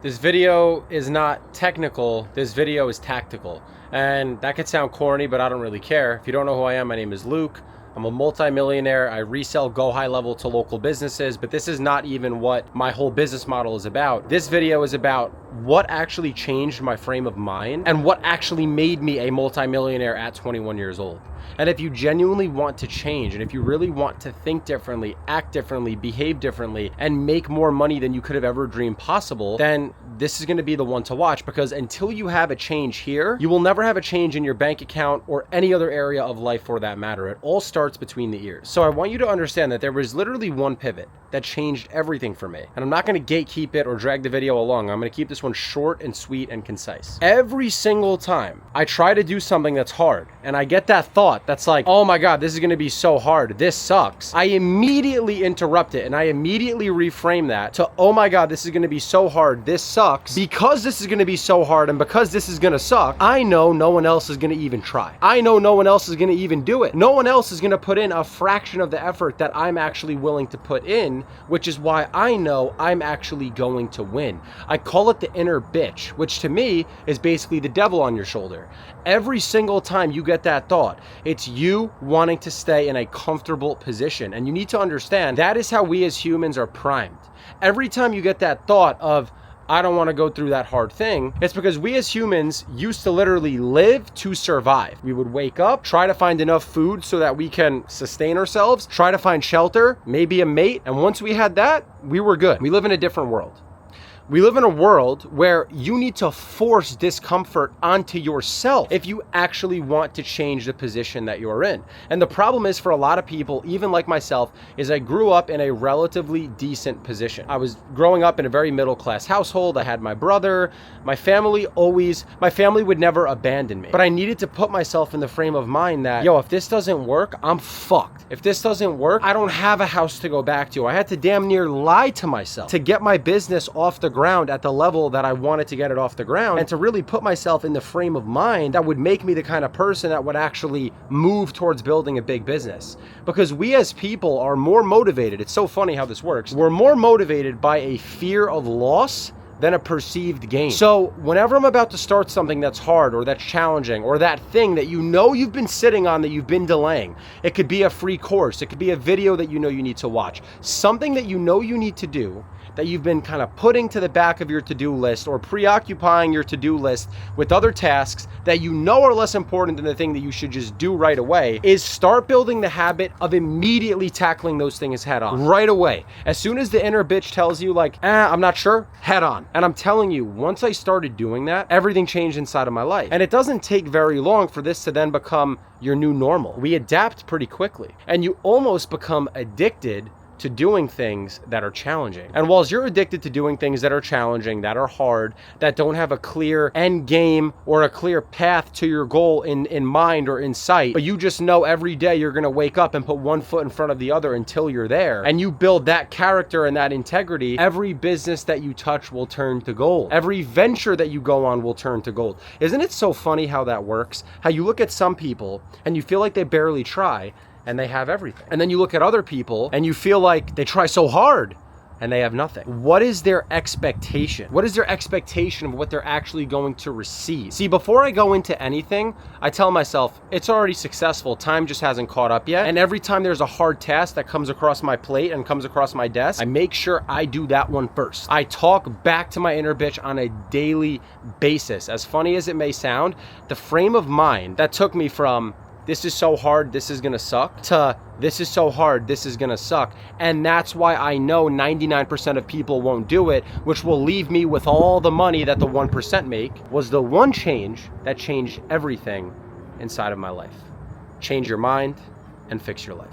This video is not technical, this video is tactical. And that could sound corny, but I don't really care. If you don't know who I am, my name is Luke. I'm a multi-millionaire. I resell Go High Level to local businesses, but this is not even what my whole business model is about. This video is about what actually changed my frame of mind and what actually made me a multi-millionaire at 21 years old. And if you genuinely want to change, and if you really want to think differently, act differently, behave differently, and make more money than you could have ever dreamed possible, then this is going to be the one to watch, because until you have a change here, you will never have a change in your bank account or any other area of life for that matter. It all starts between the ears. So I want you to understand that there was literally one pivot that changed everything for me. And I'm not going to gatekeep it or drag the video along. I'm going to keep this one short and sweet and concise. Every single time I try to do something that's hard and I get that thought that's like, oh my God, this is going to be so hard, this sucks, I immediately interrupt it and I immediately reframe that to, oh my God, this is going to be so hard, this sucks. Because this is going to be so hard and because this is going to suck, I know no one else is going to even try. I know no one else is going to even do it. No one else is going to put in a fraction of the effort that I'm actually willing to put in, which is why I know I'm actually going to win. I call it the inner bitch, which to me is basically the devil on your shoulder. Every single time you get that thought, it's you wanting to stay in a comfortable position. And you need to understand that is how we as humans are primed. Every time you get that thought of, I don't want to go through that hard thing, it's because we as humans used to literally live to survive. We would wake up, try to find enough food so that we can sustain ourselves, try to find shelter, maybe a mate, and once we had that, we were good. We live in a different world. We live in a world where you need to force discomfort onto yourself if you actually want to change the position that you're in. And the problem is, for a lot of people, even like myself, is I grew up in a relatively decent position. I was growing up in a very middle-class household. I had my brother. My family would never abandon me. But I needed to put myself in the frame of mind that, yo, if this doesn't work, I'm fucked. If this doesn't work, I don't have a house to go back to. I had to damn near lie to myself to get my business off the ground at the level that I wanted to get it off the ground, and to really put myself in the frame of mind that would make me the kind of person that would actually move towards building a big business. Because we as people are more motivated. It's so funny how this works. We're more motivated by a fear of loss than a perceived gain. So whenever I'm about to start something that's hard or that's challenging or that thing that you know you've been sitting on, that you've been delaying, it could be a free course, it could be a video that you know you need to watch, something that you know you need to do that you've been kind of putting to the back of your to-do list or preoccupying your to-do list with other tasks that you know are less important than the thing that you should just do right away, is start building the habit of immediately tackling those things head on right away. As soon as the inner bitch tells you like, I'm not sure, head on. And I'm telling you, once I started doing that, everything changed inside of my life. And it doesn't take very long for this to then become your new normal. We adapt pretty quickly and you almost become addicted to doing things that are challenging. And whilst you're addicted to doing things that are challenging, that are hard, that don't have a clear end game or a clear path to your goal in mind or in sight, but you just know every day you're gonna wake up and put one foot in front of the other until you're there, and you build that character and that integrity, every business that you touch will turn to gold. Every venture that you go on will turn to gold. Isn't it so funny how that works? How you look at some people and you feel like they barely try, and they have everything. And then you look at other people and you feel like they try so hard and they have nothing. What is their expectation? What is their expectation of what they're actually going to receive? See, before I go into anything, I tell myself, it's already successful. Time just hasn't caught up yet. And every time there's a hard task that comes across my plate and comes across my desk, I make sure I do that one first. I talk back to my inner bitch on a daily basis. As funny as it may sound, the frame of mind that took me from, this is so hard, this is gonna suck, to this is so hard, this is gonna suck. And that's why I know 99% of people won't do it, which will leave me with all the money that the 1% make, was the one change that changed everything inside of my life. Change your mind and fix your life.